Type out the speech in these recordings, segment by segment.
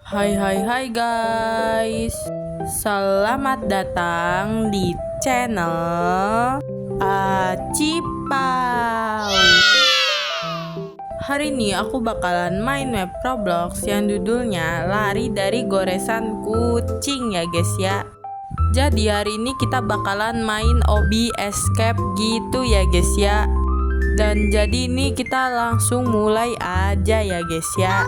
Hai hai hai guys. Selamat datang di channel Acipau. Hari ini aku bakalan main map Roblox yang judulnya Lari dari Goresan Kucing ya guys ya. Jadi hari ini kita bakalan main Obby Escape gitu ya guys ya. Dan jadi ini kita langsung mulai aja ya guys ya.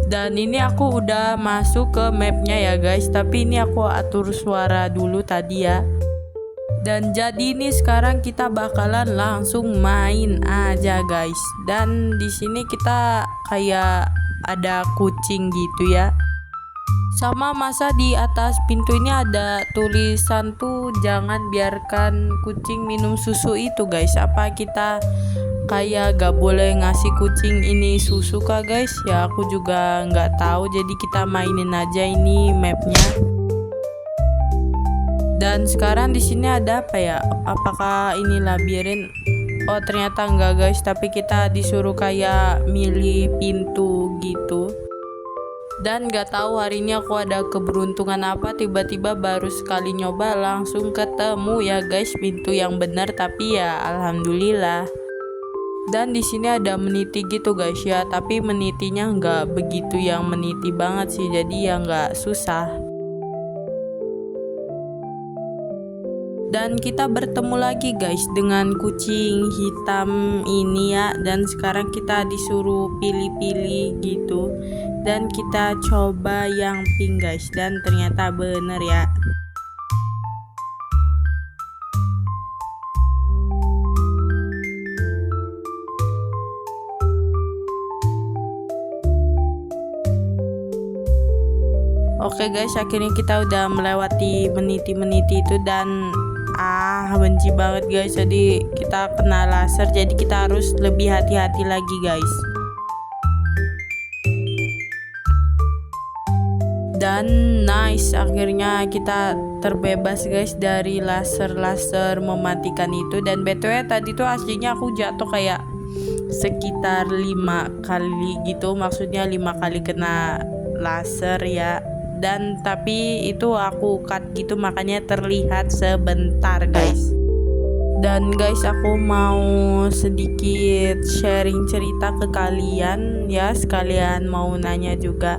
Dan ini aku udah masuk ke mapnya ya guys. Tapi ini aku atur suara dulu tadi ya. Dan jadi ini sekarang kita bakalan langsung main aja guys. Dan di sini kita kayak ada kucing gitu ya. Sama masa di atas pintu ini ada tulisan tuh jangan biarkan kucing minum susu itu guys. Apa kita kayak gak boleh ngasih kucing ini susu kah guys? Ya aku juga nggak tahu. Jadi kita mainin aja ini mapnya. Dan sekarang di sini ada apa ya? Apakah ini labirin? Oh ternyata enggak guys. Tapi kita disuruh kayak milih pintu gitu. Dan gak tahu hari ini aku ada keberuntungan apa, tiba-tiba baru sekali nyoba langsung ketemu ya guys pintu yang benar. Tapi ya alhamdulillah. Dan di sini ada meniti gitu guys ya, tapi menitinya nggak begitu yang meniti banget sih, jadi ya nggak susah. Dan kita bertemu lagi guys dengan kucing hitam ini ya. Dan sekarang kita disuruh pilih-pilih gitu. Dan kita coba yang pink guys. Dan ternyata bener ya. Oke guys, akhirnya kita udah melewati meniti-meniti itu. Dan benci banget guys, jadi kita kena laser. Jadi kita harus lebih hati-hati lagi guys. Dan nice, akhirnya kita terbebas guys dari laser-laser mematikan itu. Dan btw tadi tuh aslinya aku jatuh kayak sekitar 5 kali gitu. Maksudnya 5 kali kena laser ya. Dan tapi itu aku cut gitu, makanya terlihat sebentar guys. Dan guys, aku mau sedikit sharing cerita ke kalian ya, sekalian mau nanya juga.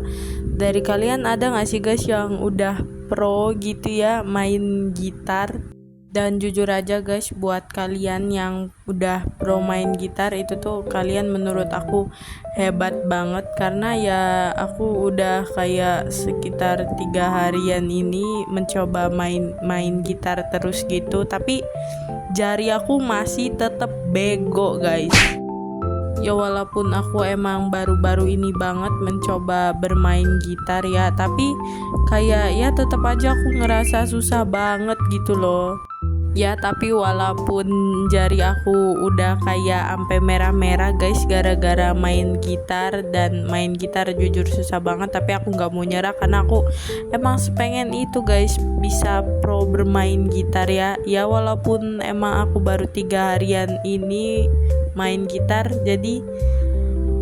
Dari kalian ada gak sih guys yang udah pro gitu ya main gitar? Dan jujur aja guys, buat kalian yang udah pro main gitar itu tuh kalian menurut aku hebat banget. Karena ya aku udah kayak sekitar 3 harian ini mencoba main gitar terus gitu. Tapi jari aku masih tetap bego guys. Ya walaupun aku emang baru-baru ini banget mencoba bermain gitar ya, tapi kayak ya tetap aja aku ngerasa susah banget gitu loh. Ya tapi walaupun jari aku udah kayak ampe merah-merah guys gara-gara main gitar. Dan main gitar jujur susah banget, tapi aku nggak mau nyerah karena aku emang sepengen itu guys, bisa pro bermain gitar ya. Ya walaupun emang aku baru 3 harian ini main gitar, jadi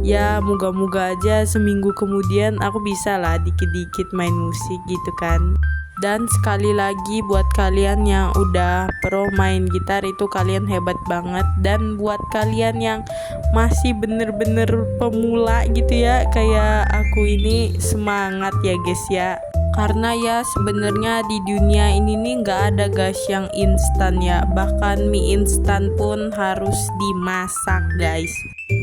ya moga-moga aja seminggu kemudian aku bisa lah dikit-dikit main musik gitu kan. Dan sekali lagi buat kalian yang udah pro main gitar itu kalian hebat banget. Dan buat kalian yang masih bener-bener pemula gitu ya kayak aku ini, semangat ya guys ya. Karena ya sebenarnya di dunia ini nih nggak ada guys yang instan ya. Bahkan mie instan pun harus dimasak guys.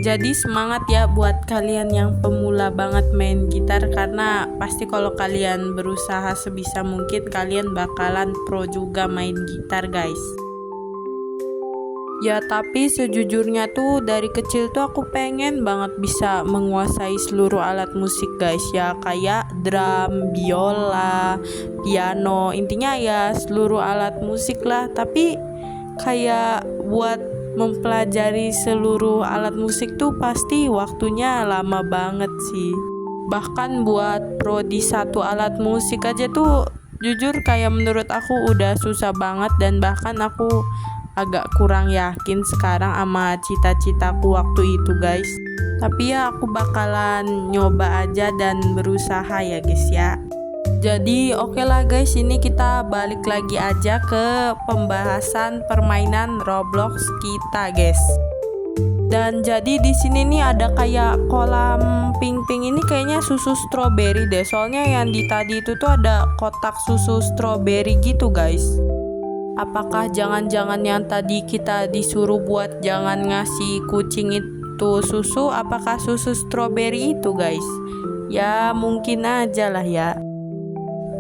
Jadi semangat ya buat kalian yang pemula banget main gitar. Karena pasti kalau kalian berusaha sebisa mungkin kalian bakalan pro juga main gitar guys. Ya tapi sejujurnya tuh dari kecil tuh aku pengen banget bisa menguasai seluruh alat musik guys ya. Kayak drum, biola, piano, intinya ya seluruh alat musik lah. Tapi kayak buat mempelajari seluruh alat musik tuh pasti waktunya lama banget sih. Bahkan buat pro di satu alat musik aja tuh jujur kayak menurut aku udah susah banget. Dan bahkan aku agak kurang yakin sekarang sama cita-citaku waktu itu guys. Tapi ya aku bakalan nyoba aja dan berusaha ya guys ya. Jadi oke lah guys, ini kita balik lagi aja ke pembahasan permainan Roblox kita guys. Dan jadi di sini nih ada kayak kolam pink-pink, ini kayaknya susu stroberi deh. Soalnya yang di tadi itu tuh ada kotak susu stroberi gitu guys. Apakah jangan-jangan yang tadi kita disuruh buat jangan ngasih kucing itu susu, apakah susu stroberi itu guys? Ya mungkin aja lah ya.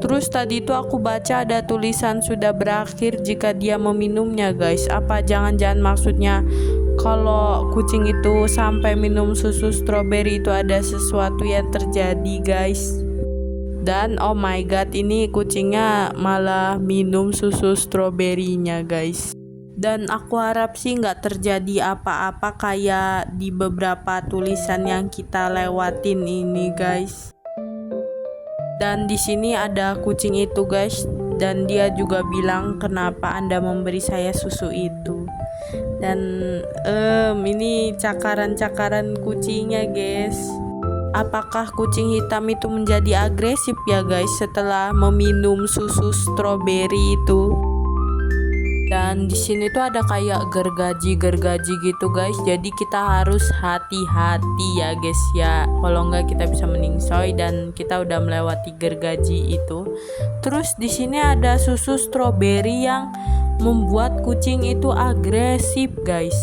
Terus tadi tuh aku baca ada tulisan sudah berakhir jika dia meminumnya guys. Apa jangan-jangan maksudnya kalau kucing itu sampai minum susu stroberi itu ada sesuatu yang terjadi guys. Dan oh my god, ini kucingnya malah minum susu stroberinya guys. Dan aku harap sih nggak terjadi apa-apa kayak di beberapa tulisan yang kita lewatin ini guys. Dan di sini ada kucing itu guys, dan dia juga bilang kenapa Anda memberi saya susu itu. Dan ini cakaran-cakaran kucingnya guys. Apakah kucing hitam itu menjadi agresif ya guys setelah meminum susu stroberi itu? Dan di sini tuh ada kayak gergaji gitu guys. Jadi kita harus hati-hati ya guys ya. Kalau enggak kita bisa meningsoy, dan kita udah melewati gergaji itu. Terus di sini ada susu stroberi yang membuat kucing itu agresif guys.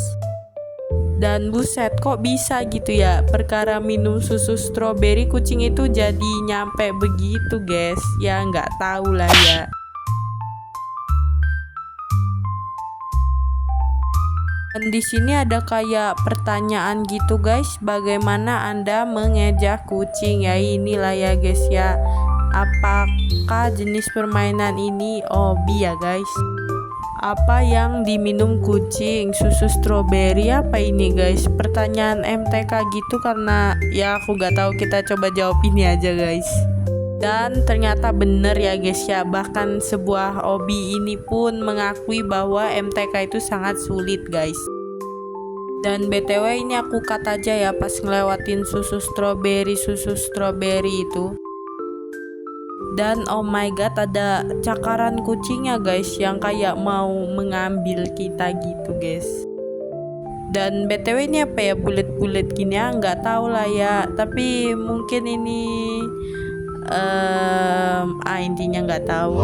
Dan buset, kok bisa gitu ya, perkara minum susu stroberi kucing itu jadi nyampe begitu guys. Ya nggak tahu lah ya. Dan di sini ada kayak pertanyaan gitu guys, bagaimana Anda mengejak kucing? Ya inilah ya guys ya. Apakah jenis permainan ini hobi ya guys? Apa yang diminum kucing? Susu stroberi apa ini guys? Pertanyaan MTK gitu, karena ya aku gak tahu, kita coba jawab ini aja guys. Dan ternyata bener ya guys ya, bahkan sebuah hobi ini pun mengakui bahwa MTK itu sangat sulit guys. Dan BTW ini aku cut aja ya pas ngelewatin susu stroberi itu. Dan oh my god, ada cakaran kucingnya guys yang kayak mau mengambil kita gitu guys. Dan BTW ini apa ya, bulet-bulet gini ya, nggak tahu lah ya. Tapi mungkin ini intinya nggak tahu.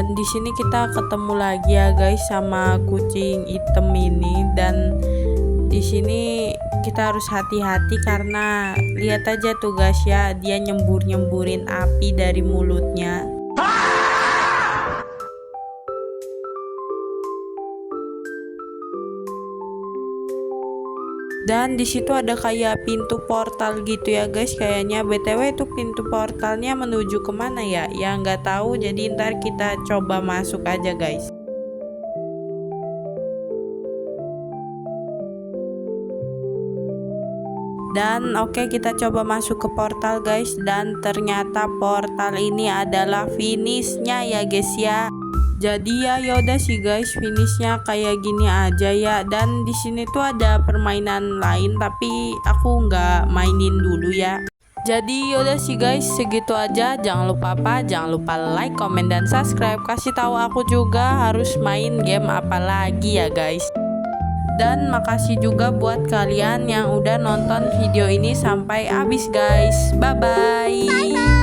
Dan di sini kita ketemu lagi ya guys sama kucing hitam ini, dan di sini kita harus hati-hati karena lihat aja tuh guys ya, dia nyemburin api dari mulutnya. Dan di situ ada kayak pintu portal gitu ya guys, kayaknya. BTW itu pintu portalnya menuju kemana ya? Ya nggak tahu, jadi ntar kita coba masuk aja guys. Dan oke, kita coba masuk ke portal guys, dan ternyata portal ini adalah finishnya ya guys ya. Jadi ya yaudah sih guys, finishnya kayak gini aja ya. Dan di sini tuh ada permainan lain tapi aku nggak mainin dulu ya. Jadi yaudah sih guys, segitu aja. Jangan lupa jangan lupa like, comment, dan subscribe. Kasih tahu aku juga harus main game apa lagi ya guys. Dan makasih juga buat kalian yang udah nonton video ini sampai habis guys. Bye bye.